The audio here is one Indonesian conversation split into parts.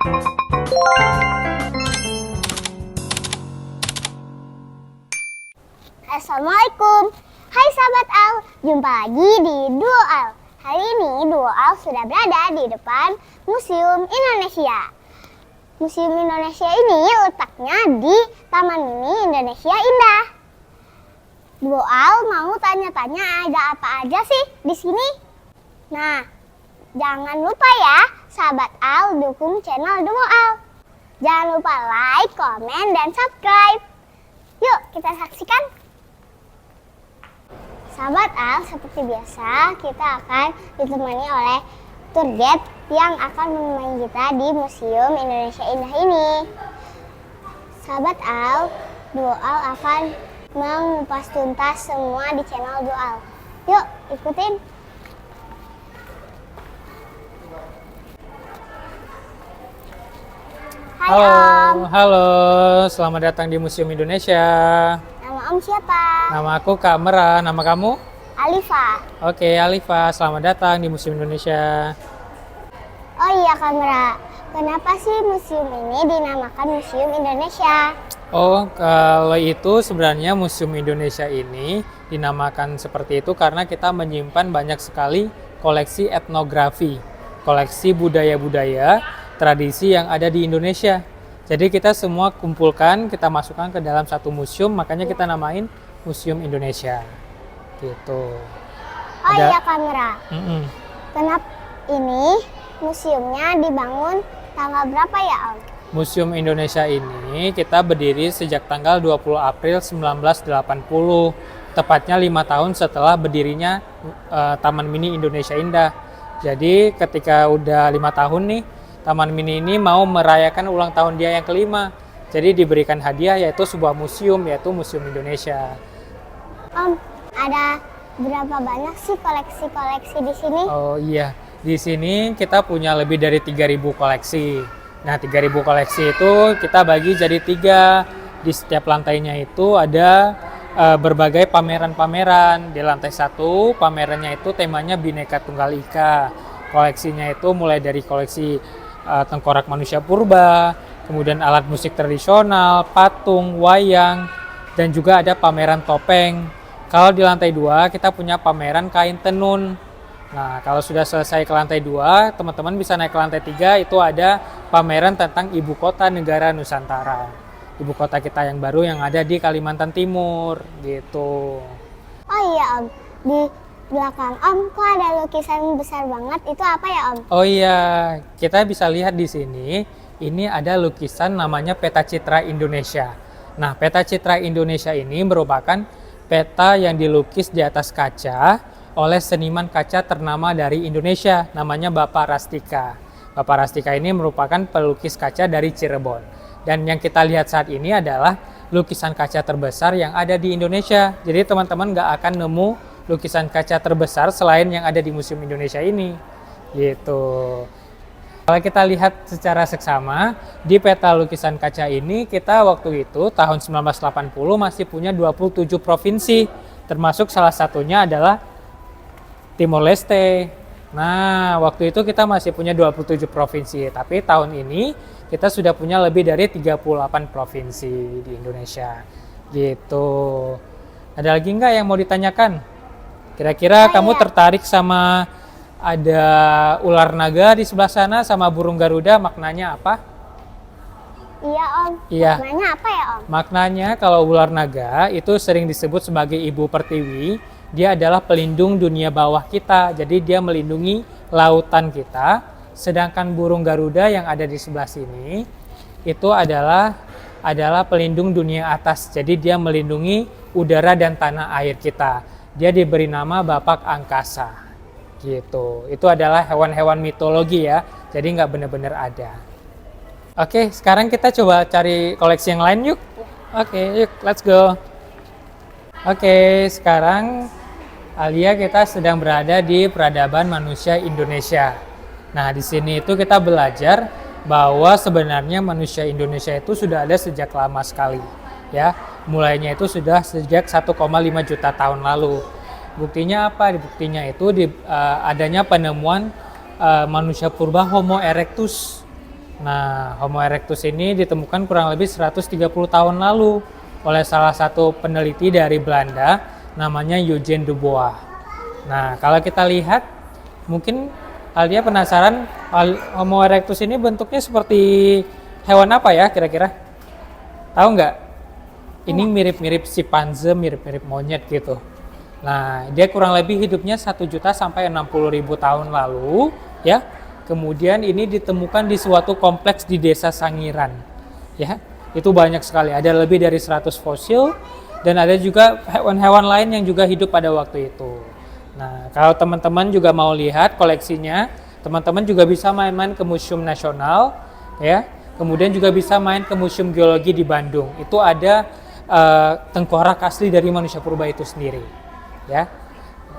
Assalamualaikum. Hai sahabat Al, jumpa lagi di Duo Al. Hari ini Duo Al sudah berada di depan Museum Indonesia. Museum Indonesia ini letaknya di Taman Mini Indonesia Indah. Duo Al mau tanya-tanya ada apa aja sih di sini? Nah, jangan lupa ya sahabat Al dukung channel Duo Al. Jangan lupa like, komen, dan subscribe. Yuk kita saksikan. Sahabat Al, seperti biasa kita akan ditemani oleh tour guide yang akan menemani kita di Museum Indonesia Indah ini. Sahabat Al, Duo Al akan mengupas tuntas semua di channel Duo Al. Yuk ikutin. Hai Om. Halo, selamat datang di Museum Indonesia. Nama Om siapa? Nama aku Kak Mera, nama kamu? Alifa. Oke, Alifa, selamat datang di Museum Indonesia. Oh iya Kak Mera, kenapa sih museum ini dinamakan Museum Indonesia? Oh, kalau itu sebenarnya Museum Indonesia ini dinamakan seperti itu karena kita menyimpan banyak sekali koleksi etnografi, koleksi budaya-budaya, tradisi yang ada di Indonesia. Jadi kita semua kumpulkan, kita masukkan ke dalam satu museum, makanya kita namain Museum Indonesia. Gitu. Oh iya Kak Mera, kenapa ini museumnya dibangun tanggal berapa ya Om? Museum Indonesia ini kita berdiri sejak tanggal 20 April 1980, tepatnya 5 tahun setelah berdirinya Taman Mini Indonesia Indah. Jadi ketika udah 5 tahun nih, Taman Mini ini mau merayakan ulang tahun dia yang kelima. Jadi diberikan hadiah yaitu sebuah museum, yaitu Museum Indonesia. Om, ada berapa banyak sih koleksi-koleksi di sini? Oh iya, di sini kita punya lebih dari 3.000 koleksi. Nah, 3.000 koleksi itu kita bagi jadi 3. Di setiap lantainya itu ada berbagai pameran-pameran. Di lantai 1, pamerannya itu temanya Bhinneka Tunggal Ika. Koleksinya itu mulai dari koleksi tengkorak manusia purba, kemudian alat musik tradisional, patung, wayang, dan juga ada pameran topeng. Kalau di lantai 2 kita punya pameran kain tenun. Nah, kalau sudah selesai ke lantai 2, teman-teman bisa naik ke lantai 3, itu ada pameran tentang ibu kota negara Nusantara. Ibu kota kita yang baru yang ada di Kalimantan Timur, gitu. Oh iya Om, di belakang Om kok ada lukisan besar banget, itu apa ya Om? Oh iya, kita bisa lihat di sini, ini ada lukisan namanya Peta Citra Indonesia. Nah, Peta Citra Indonesia ini merupakan peta yang dilukis di atas kaca oleh seniman kaca ternama dari Indonesia, namanya Bapak Rastika. Bapak Rastika ini merupakan pelukis kaca dari Cirebon. Dan yang kita lihat saat ini adalah lukisan kaca terbesar yang ada di Indonesia. Jadi teman-teman nggak akan nemu lukisan kaca terbesar selain yang ada di Museum Indonesia ini. Gitu. Kalau kita lihat secara seksama, di peta lukisan kaca ini kita waktu itu tahun 1980 masih punya 27 provinsi, termasuk salah satunya adalah Timor Leste. Nah, waktu itu kita masih punya 27 provinsi, tapi tahun ini kita sudah punya lebih dari 38 provinsi di Indonesia. Gitu. Ada lagi nggak yang mau ditanyakan? Kira-kira kamu tertarik sama ada ular naga di sebelah sana sama burung Garuda, maknanya apa? Iya Om, Iya. Maknanya apa ya Om? Maknanya kalau ular naga itu sering disebut sebagai ibu pertiwi. Dia adalah pelindung dunia bawah kita, jadi dia melindungi lautan kita. Sedangkan burung Garuda yang ada di sebelah sini itu adalah pelindung dunia atas, jadi dia melindungi udara dan tanah air kita. Dia diberi nama Bapak Angkasa, gitu. Itu adalah hewan-hewan mitologi ya, jadi nggak benar-benar ada. Oke, sekarang kita coba cari koleksi yang lain yuk. Oke, yuk, let's go. Oke, sekarang Alia kita sedang berada di Peradaban Manusia Indonesia. Nah, di sini itu kita belajar bahwa sebenarnya manusia Indonesia itu sudah ada sejak lama sekali, ya. Mulainya itu sudah sejak 1,5 juta tahun lalu. Buktinya apa? Buktinya itu adanya penemuan manusia purba Homo erectus. Nah, Homo erectus ini ditemukan kurang lebih 130 tahun lalu oleh salah satu peneliti dari Belanda namanya Eugene Dubois. Nah, kalau kita lihat, mungkin Aldia penasaran Homo erectus ini bentuknya seperti hewan apa ya kira-kira? Tahu nggak? Ini mirip-mirip simpanse, mirip-mirip monyet gitu. Nah, dia kurang lebih hidupnya 1 juta sampai 60.000 tahun lalu, ya. Kemudian ini ditemukan di suatu kompleks di desa Sangiran, ya. Itu banyak sekali, ada lebih dari 100 fosil dan ada juga hewan-hewan lain yang juga hidup pada waktu itu. Nah, kalau teman-teman juga mau lihat koleksinya, teman-teman juga bisa main-main ke Museum Nasional, ya. Kemudian juga bisa main ke Museum Geologi di Bandung. Itu ada tengkorak asli dari manusia purba itu sendiri, ya.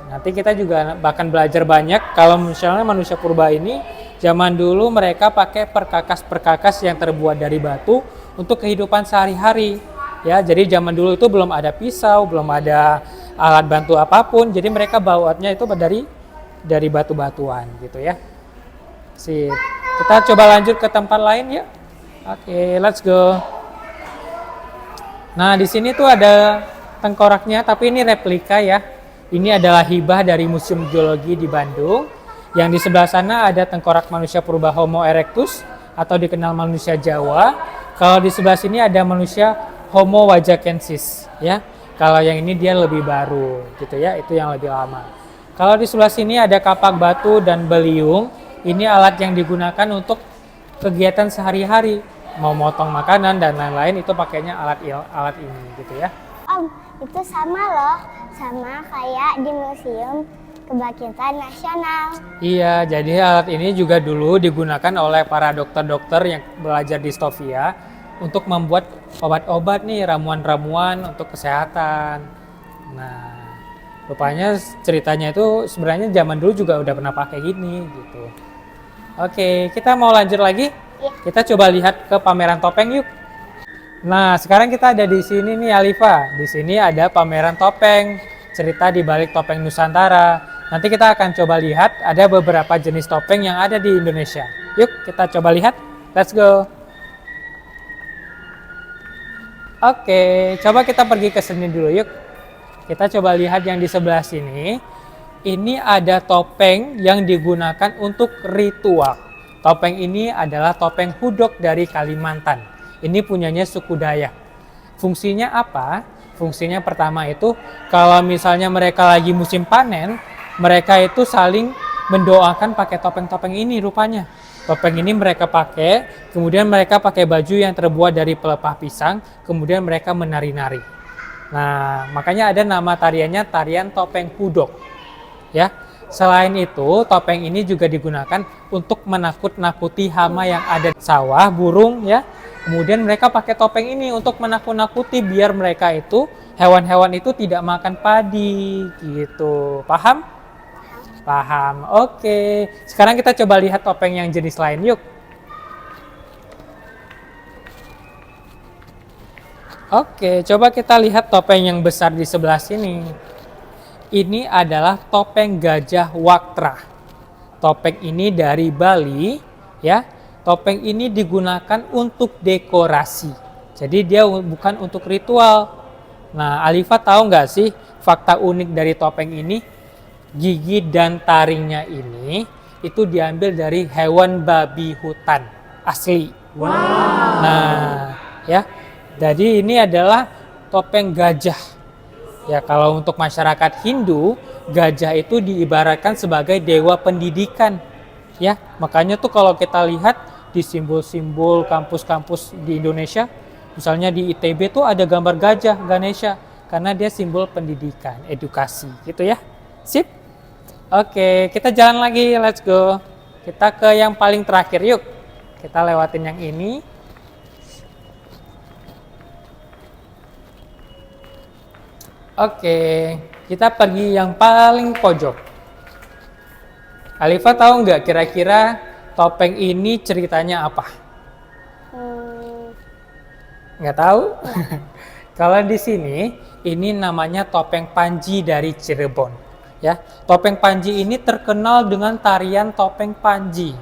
Nanti kita juga bahkan belajar banyak kalau misalnya manusia purba ini zaman dulu mereka pakai perkakas-perkakas yang terbuat dari batu untuk kehidupan sehari-hari, ya. Jadi zaman dulu itu belum ada pisau, belum ada alat bantu apapun, jadi mereka bawaannya itu dari batu-batuan gitu ya. Sip. Kita coba lanjut ke tempat lain ya. Oke, let's go. Nah, di sini tuh ada tengkoraknya, tapi ini replika ya. Ini adalah hibah dari Museum Geologi di Bandung. Yang di sebelah sana ada tengkorak manusia purba Homo erectus atau dikenal manusia Jawa. Kalau di sebelah sini ada manusia Homo wajakensis ya. Kalau yang ini dia lebih baru gitu ya, itu yang lebih lama. Kalau di sebelah sini ada kapak batu dan beliung. Ini alat yang digunakan untuk kegiatan sehari-hari. Mau motong makanan dan lain-lain itu pakainya alat ini gitu ya. Om, itu sama loh, sama kayak di Museum Kebangkitan Nasional. Iya, jadi alat ini juga dulu digunakan oleh para dokter-dokter yang belajar di Stovia untuk membuat obat-obat nih, ramuan-ramuan untuk kesehatan. Nah, rupanya ceritanya itu sebenarnya zaman dulu juga udah pernah pakai gini gitu. Oke, kita mau lanjut lagi. Kita coba lihat ke pameran topeng yuk. Nah, sekarang kita ada di sini nih Alifa. Di sini ada pameran topeng, cerita di balik topeng Nusantara. Nanti kita akan coba lihat ada beberapa jenis topeng yang ada di Indonesia. Yuk, kita coba lihat. Let's go. Oke, coba kita pergi ke sini dulu yuk. Kita coba lihat yang di sebelah sini. Ini ada topeng yang digunakan untuk ritual. Topeng ini adalah topeng hudok dari Kalimantan. Ini punyanya suku Dayak. Fungsinya apa? Fungsinya pertama itu kalau misalnya mereka lagi musim panen, mereka itu saling mendoakan pakai topeng-topeng ini rupanya. Topeng ini mereka pakai, kemudian mereka pakai baju yang terbuat dari pelepah pisang, kemudian mereka menari-nari. Nah, makanya ada nama tariannya tarian topeng hudok. Ya. Selain itu, topeng ini juga digunakan untuk menakut-nakuti hama yang ada di sawah, burung ya. Kemudian mereka pakai topeng ini untuk menakut-nakuti biar mereka itu, hewan-hewan itu tidak makan padi gitu. Paham? Paham. Oke. Sekarang kita coba lihat topeng yang jenis lain yuk. Oke, coba kita lihat topeng yang besar di sebelah sini. Ini adalah topeng Gajah Waktra. Topeng ini dari Bali, ya. Topeng ini digunakan untuk dekorasi. Jadi dia bukan untuk ritual. Nah, Alifa tahu nggak sih fakta unik dari topeng ini? Gigi dan taringnya ini itu diambil dari hewan babi hutan asli. Wow. Nah, ya. Jadi ini adalah topeng gajah. Ya, kalau untuk masyarakat Hindu, gajah itu diibaratkan sebagai dewa pendidikan. Ya, makanya tuh kalau kita lihat di simbol-simbol kampus-kampus di Indonesia, misalnya di ITB tuh ada gambar gajah Ganesha karena dia simbol pendidikan, edukasi, gitu ya. Sip. Oke, kita jalan lagi, let's go. Kita ke yang paling terakhir yuk. Kita lewatin yang ini. Oke, kita pergi yang paling pojok. Alifa tahu nggak kira-kira topeng ini ceritanya apa? Nggak tahu? Kalau di sini, ini namanya topeng Panji dari Cirebon. Ya, topeng Panji ini terkenal dengan tarian topeng Panji.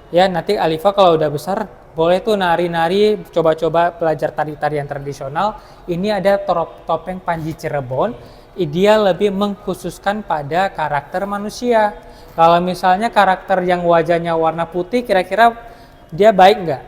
Ya, nanti Alifa kalau udah besar boleh tuh nari-nari, coba-coba belajar tari-tarian tradisional. Ini ada topeng Panji Cirebon. Dia lebih mengkhususkan pada karakter manusia. Kalau misalnya karakter yang wajahnya warna putih, kira-kira dia baik nggak?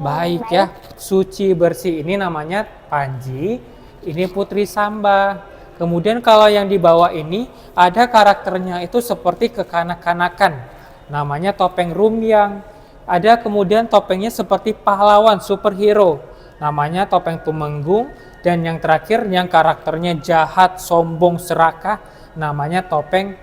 Baik ya, suci bersih. Ini namanya Panji. Ini Putri Samba. Kemudian kalau yang di bawah ini ada karakternya itu seperti kekanak-kanakan. Namanya topeng Rumyang. Ada kemudian topengnya seperti pahlawan superhero. Namanya topeng Tumenggung. Dan yang terakhir yang karakternya jahat, sombong, serakah. Namanya topeng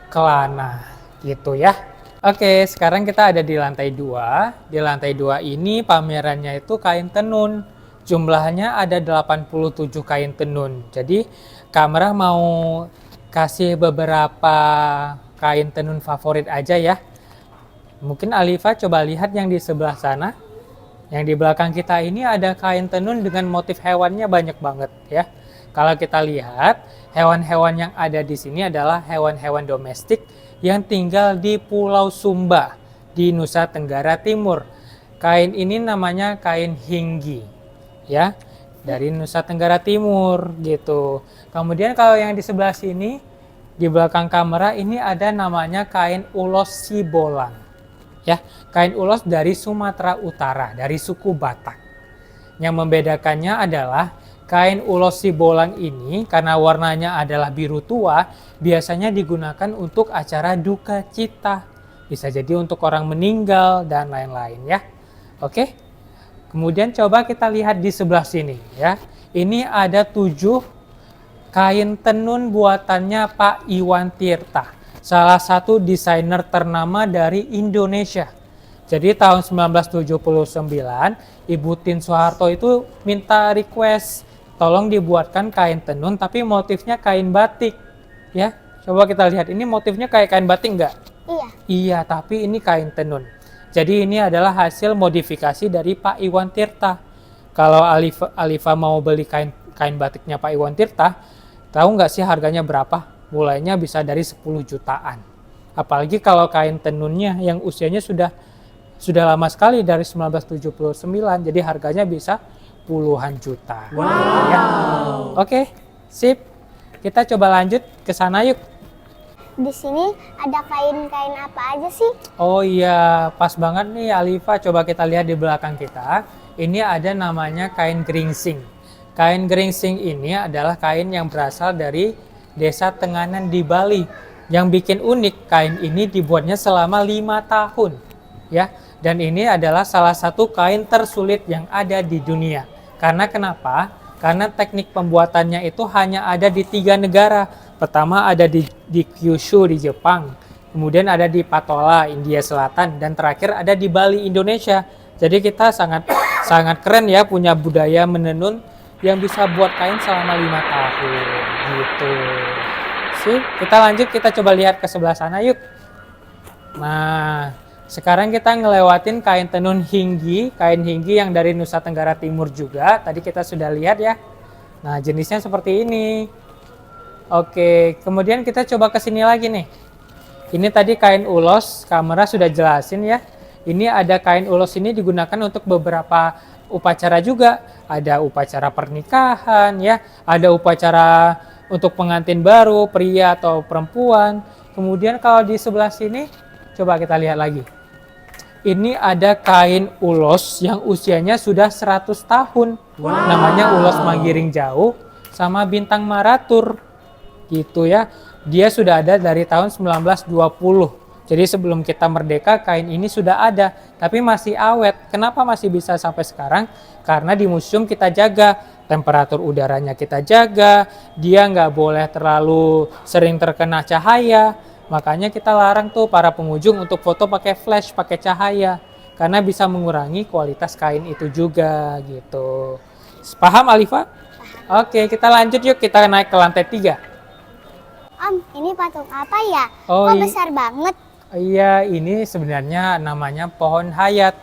Kelana. Gitu ya. Oke, sekarang kita ada di lantai 2. Di lantai 2 ini pamerannya itu kain tenun. Jumlahnya ada 87 kain tenun. Jadi kamera mau kasih beberapa kain tenun favorit aja ya. Mungkin Alifa coba lihat yang di sebelah sana. Yang di belakang kita ini ada kain tenun dengan motif hewannya banyak banget ya. Kalau kita lihat, hewan-hewan yang ada di sini adalah hewan-hewan domestik yang tinggal di Pulau Sumba di Nusa Tenggara Timur. Kain ini namanya kain hinggi ya, dari Nusa Tenggara Timur gitu. Kemudian kalau yang di sebelah sini di belakang kamera ini ada namanya kain ulos Sibolang. Ya, kain ulos dari Sumatera Utara, dari suku Batak. Yang membedakannya adalah kain ulos Sibolang ini karena warnanya adalah biru tua, biasanya digunakan untuk acara duka cita. Bisa jadi untuk orang meninggal dan lain-lain ya. Oke. Kemudian coba kita lihat di sebelah sini ya. Ini ada 7 kain tenun buatannya Pak Iwan Tirta. Salah satu desainer ternama dari Indonesia. Jadi tahun 1979, Ibu Tin Soeharto itu minta request, tolong dibuatkan kain tenun tapi motifnya kain batik. Ya, coba kita lihat, ini motifnya kayak kain batik nggak? Iya. Iya, tapi ini kain tenun. Jadi ini adalah hasil modifikasi dari Pak Iwan Tirta. Kalau Alifa mau beli kain batiknya Pak Iwan Tirta, tahu nggak sih harganya berapa? Mulainya bisa dari 10 jutaan. Apalagi kalau kain tenunnya yang usianya sudah lama sekali dari 1979, jadi harganya bisa puluhan juta. Wow. Ya. Oke, sip. Kita coba lanjut ke sana yuk. Di sini ada kain-kain apa aja sih? Oh iya, pas banget nih Alifa. Coba kita lihat di belakang kita. Ini ada namanya kain geringsing. Kain geringsing ini adalah kain yang berasal dari Desa Tenganan di Bali. Yang bikin unik, kain ini dibuatnya selama 5 tahun. Ya, dan ini adalah salah satu kain tersulit yang ada di dunia. Karena kenapa? Karena teknik pembuatannya itu hanya ada di 3 negara. Pertama ada di Kyushu di Jepang, kemudian ada di Patola, India Selatan, dan terakhir ada di Bali, Indonesia. Jadi kita sangat keren ya punya budaya menenun yang bisa buat kain selama 5 tahun gitu. Sip, kita lanjut, kita coba lihat ke sebelah sana yuk. Nah, sekarang kita ngelewatin kain tenun hinggi, kain hinggi yang dari Nusa Tenggara Timur juga. Tadi kita sudah lihat ya. Nah, jenisnya seperti ini. Oke, kemudian kita coba ke sini lagi nih. Ini tadi kain ulos, kamera sudah jelasin ya. Ini ada kain ulos ini digunakan untuk beberapa upacara juga. Ada upacara pernikahan ya, ada upacara untuk pengantin baru, pria atau perempuan. Kemudian kalau di sebelah sini, coba kita lihat lagi. Ini ada kain ulos yang usianya sudah 100 tahun. Wow. Namanya ulos Manggiring Jauh sama bintang Maratur. Gitu ya. Dia sudah ada dari tahun 1920. Jadi sebelum kita merdeka, kain ini sudah ada, tapi masih awet. Kenapa masih bisa sampai sekarang? Karena di museum kita jaga, temperatur udaranya kita jaga, dia nggak boleh terlalu sering terkena cahaya. Makanya kita larang tuh para pengunjung untuk foto pakai flash, pakai cahaya. Karena bisa mengurangi kualitas kain itu juga gitu. Paham Alifa? Paham. Oke, kita lanjut yuk, kita naik ke lantai 3. Om, ini patung apa ya? Oh, kok besar banget? Iya, ini sebenarnya namanya pohon hayat.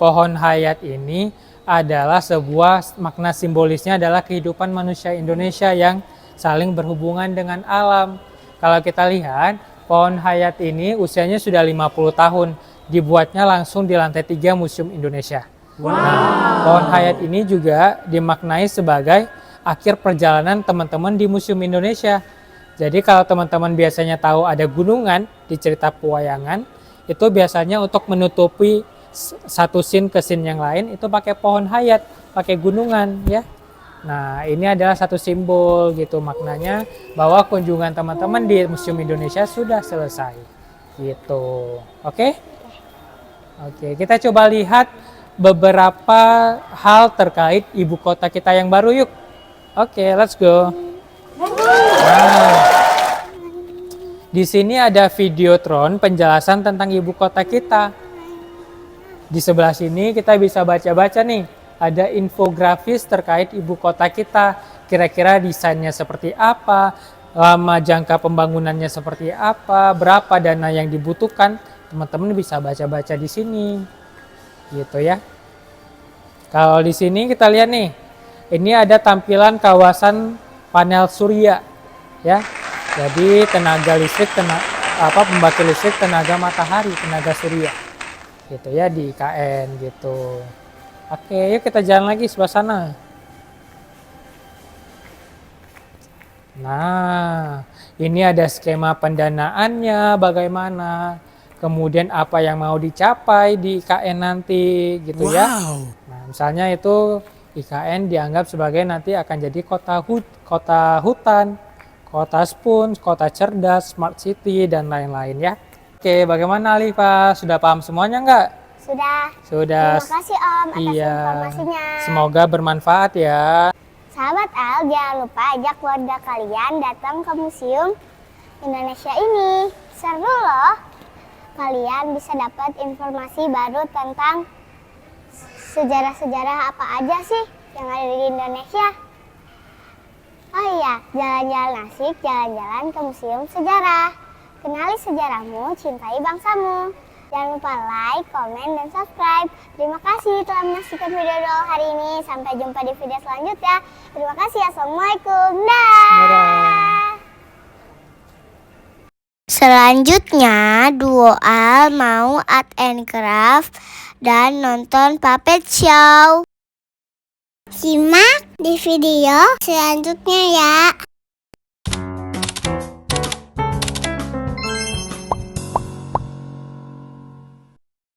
Pohon hayat ini adalah sebuah makna simbolisnya adalah kehidupan manusia Indonesia yang saling berhubungan dengan alam. Kalau kita lihat, pohon hayat ini usianya sudah 50 tahun. dibuatnya langsung di lantai 3 Museum Indonesia. Nah, pohon hayat ini juga dimaknai sebagai akhir perjalanan teman-teman di Museum Indonesia. Jadi kalau teman-teman biasanya tahu ada gunungan di cerita pewayangan, itu biasanya untuk menutupi satu scene ke scene yang lain itu pakai pohon hayat, pakai gunungan ya. Nah, ini adalah satu simbol gitu maknanya bahwa kunjungan teman-teman di Museum Indonesia sudah selesai. Gitu. Oke? Oke, kita coba lihat beberapa hal terkait ibu kota kita yang baru yuk. Oke, let's go. Nah, di sini ada videotron penjelasan tentang ibu kota kita. Di sebelah sini kita bisa baca-baca nih. Ada infografis terkait ibu kota kita. Kira-kira desainnya seperti apa, lama jangka pembangunannya seperti apa, berapa dana yang dibutuhkan. Teman-teman bisa baca-baca di sini. Gitu ya. Kalau di sini kita lihat nih. Ini ada tampilan kawasan panel surya ya. Jadi tenaga listrik pembangkit listrik tenaga matahari, tenaga surya. Gitu ya di IKN gitu. Oke, yuk kita jalan lagi sebelah sana. Nah, ini ada skema pendanaannya bagaimana. Kemudian apa yang mau dicapai di IKN nanti gitu ya. Nah, misalnya itu IKN dianggap sebagai nanti akan jadi kota hutan, kota spoon, kota cerdas, smart city, dan lain-lain ya. Oke, bagaimana Alifa? Sudah paham semuanya nggak? Sudah. Terima kasih Om atas Iya. informasinya. Semoga bermanfaat ya. Sahabat Al, jangan lupa ajak keluarga kalian datang ke Museum Indonesia ini. Seru loh. Kalian bisa dapat informasi baru tentang sejarah-sejarah apa aja sih yang ada di Indonesia. Oh iya, jalan-jalan asik, jalan-jalan ke Museum Sejarah. Kenali sejarahmu, cintai bangsamu. Jangan lupa like, komen, dan subscribe. Terima kasih telah menyaksikan video Doll hari ini. Sampai jumpa di video selanjutnya. Terima kasih. Assalamualaikum. Dah. Selanjutnya, Duo Al mau art and craft dan nonton puppet show. Simak di video selanjutnya ya.